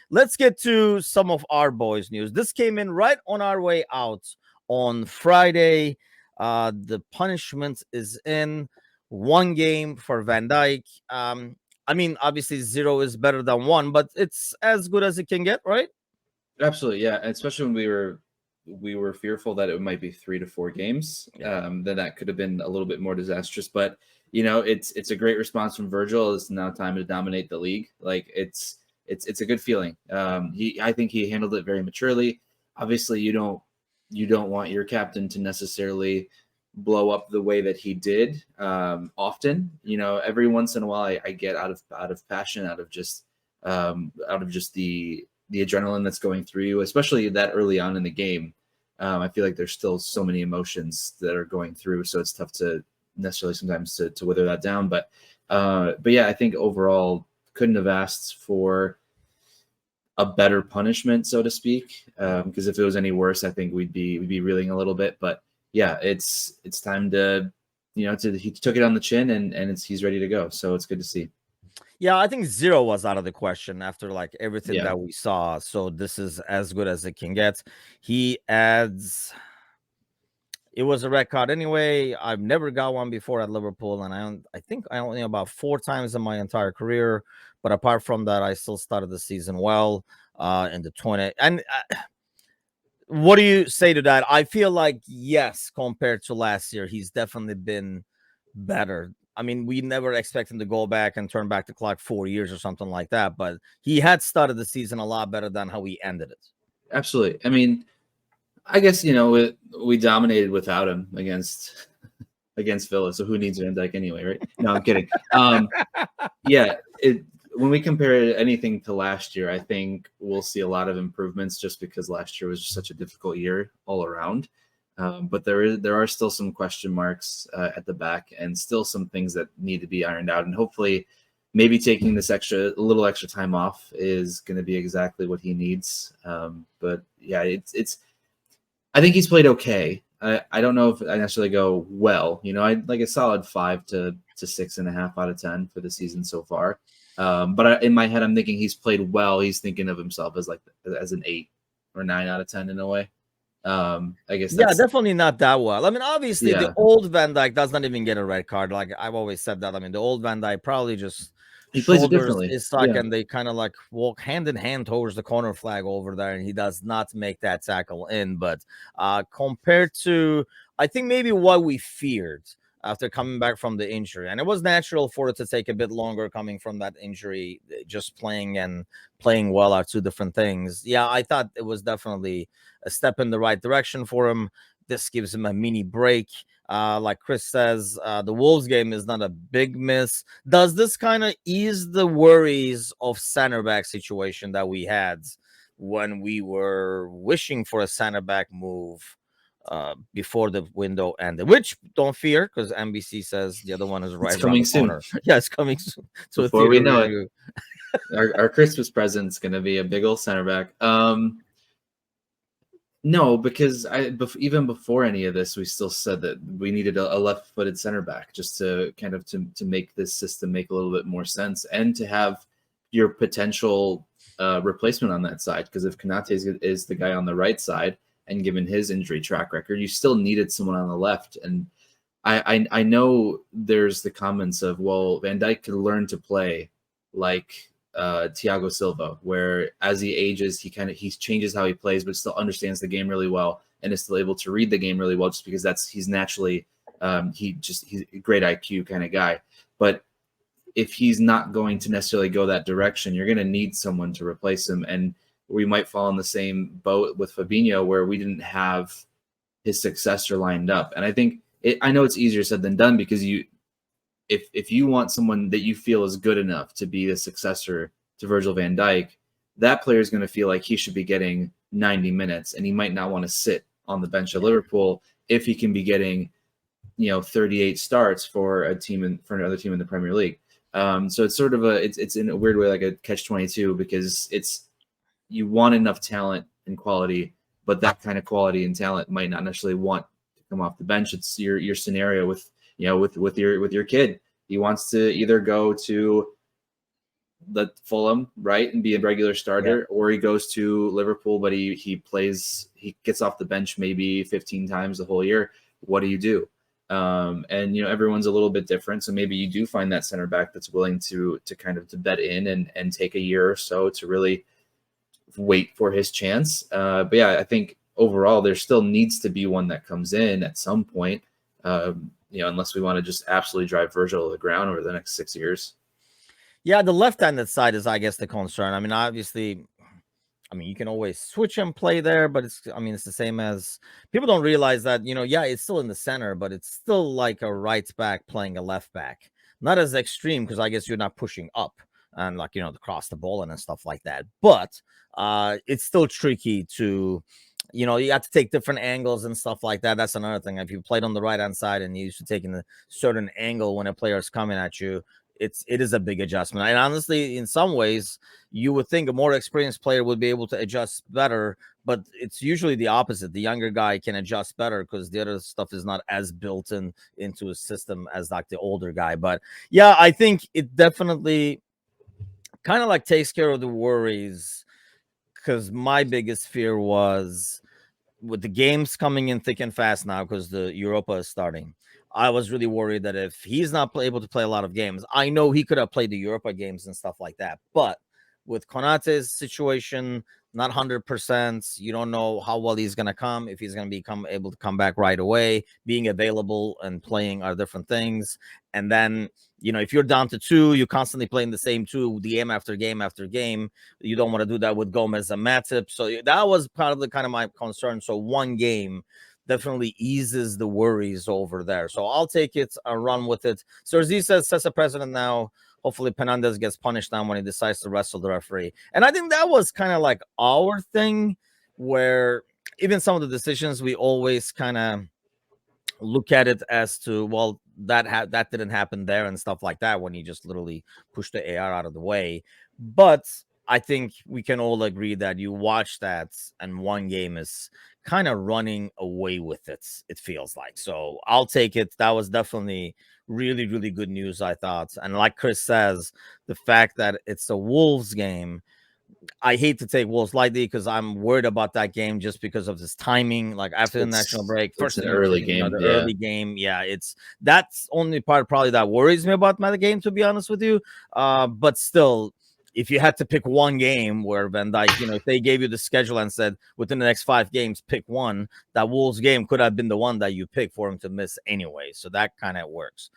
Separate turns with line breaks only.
Let's get to some of our boys' news. This came in right on our way out on Friday. The punishment is in. One game for Van Dijk. I mean, obviously 0 is better than 1, but it's as good as it can get, right?
Absolutely, yeah. And especially when we were fearful that it might be 3 to 4 games, then that could have been a little bit more disastrous. But it's a great response from Virgil. It's now time to dominate the league. Like it's a good feeling. I think he handled it very maturely. Obviously, you don't want your captain to necessarily blow up the way that he did often. Every once in a while, I get out of passion, out of just the adrenaline that's going through you, especially that early on in the game. I feel like there's still so many emotions that are going through, so it's tough to necessarily sometimes to wither that down. But yeah, I think overall couldn't have asked for a better punishment, so to speak. Because if it was any worse, I think we'd be reeling a little bit. But yeah, it's time to he took it on the chin and he's ready to go. So it's good to see.
Yeah, I think 0 was out of the question after like everything that we saw. So this is as good as it can get. He adds, it was a red card anyway. I've never got one before at Liverpool, and I think I only about 4 times in my entire career. But apart from that, I still started the season well in the 20. And what do you say to that? I feel like yes, compared to last year, he's definitely been better. I mean, we never expect him to go back and turn back the clock 4 years or something like that, but he had started the season a lot better than how he ended it.
Absolutely. I mean, I guess we dominated without him against Villa, so who needs Van Dijk anyway, right? No, I'm kidding. Yeah, when we compare anything to last year, I think we'll see a lot of improvements just because last year was just such a difficult year all around. But there are still some question marks at the back, and still some things that need to be ironed out. And hopefully, maybe taking this a little extra time off is going to be exactly what he needs. But yeah, it's. I think he's played okay. I don't know if I necessarily go well. I'd like a solid 5 to 6.5 out of 10 for the season so far. But in my head, I'm thinking he's played well. He's thinking of himself as an 8 or 9 out of 10 in a way. I guess
definitely not that well. I mean, obviously, the old Van Dijk does not even get a red card. Like I've always said that. I mean, the old Van Dijk probably just
he plays it differently.
His sock and they kind of like walk hand in hand towards the corner flag over there, and he does not make that tackle in. But compared to, I think maybe what we feared after coming back from the injury, and it was natural for it to take a bit longer coming from that injury. Just playing and playing well are 2 different things. Yeah, I thought it was definitely a step in the right direction for him. This gives him a mini break. Like Chris says, the Wolves game is not a big miss. Does this kind of ease the worries of center back situation that we had when we were wishing for a center back move before the window ended? Which don't fear, because NBC says the other one is right around the corner. Yeah, it's coming soon. So
before we know it, our Christmas present's going to be a big old center back. No, because even before any of this, we still said that we needed a left-footed center back just to kind of to make this system make a little bit more sense, and to have your potential replacement on that side. Because if Konate is the guy on the right side, and given his injury track record, you still needed someone on the left. And I know there's the comments of, well, Van Dijk could learn to play like Thiago Silva, where as he ages, he changes how he plays, but still understands the game really well and is still able to read the game really well, just because he's naturally he's a great IQ kind of guy. But if he's not going to necessarily go that direction, you're going to need someone to replace him. And we might fall in the same boat with Fabinho, where we didn't have his successor lined up. And I think I know it's easier said than done, because if you want someone that you feel is good enough to be the successor to Virgil van Dijk, that player is going to feel like he should be getting 90 minutes, and he might not want to sit on the bench at Liverpool if he can be getting 38 starts for another team in the Premier League. So it's sort of it's in a weird way like a catch-22, because you want enough talent and quality, but that kind of quality and talent might not necessarily want to come off the bench. It's your scenario with your kid. He wants to either go to the Fulham, right, and be a regular starter, or he goes to Liverpool, but he gets off the bench maybe 15 times the whole year. What do you do? And everyone's a little bit different, so maybe you do find that center back that's willing to kind of to bet in and take a year or so to really wait for his chance. But yeah, I think overall there still needs to be one that comes in at some point. Unless we want to just absolutely drive Virgil to the ground over the next 6 years.
Yeah, the left-handed side is, I guess, the concern. I mean, obviously, you can always switch and play there, but it's the same as people don't realize that, it's still in the center, but it's still like a right back playing a left back. Not as extreme because I guess you're not pushing up and to cross the ball and stuff like that. But it's still tricky to, you have to take different angles and stuff like that. That's another thing. If you played on the right-hand side and you used to taking a certain angle when a player is coming at you, it is a big adjustment. And honestly, in some ways, you would think a more experienced player would be able to adjust better, but it's usually the opposite. The younger guy can adjust better because the other stuff is not as built into his system as like the older guy. But yeah, I think it definitely kind of like takes care of the worries, because my biggest fear was with the games coming in thick and fast now because the Europa is starting. I was really worried that if he's not able to play a lot of games, I know he could have played the Europa games and stuff like that. But with Konate's situation, not 100%, you don't know how well he's going to come, if he's going to become able to come back right away. Being available and playing are different things. And then, if you're down to two, you're constantly playing the same two game after game after game. You don't want to do that with Gomez and Matip. So that was probably kind of my concern. So one game definitely eases the worries over there. So I'll take it and run with it. Serzi says a president now. Hopefully Penandes gets punished now when he decides to wrestle the referee. And I think that was kind of like our thing, where even some of the decisions we always kind of look at it as to, well, that didn't happen there and stuff like that, when he just literally pushed the AR out of the way. But I think we can all agree that you watch that and one game is kind of running away with it feels like. So I'll take it. That was definitely really, really good news, I thought. And like Chris says, the fact that it's a Wolves game, I hate to take Wolves lightly because I'm worried about that game just because of this timing. Like after the national break, first
an early game,
early game. Yeah, that's only part probably that worries me about my game, to be honest with you. But still, if you had to pick one game where Van Dijk, if they gave you the schedule and said within the next 5 games, pick one, that Wolves game could have been the one that you picked for him to miss anyway. So that kind of works.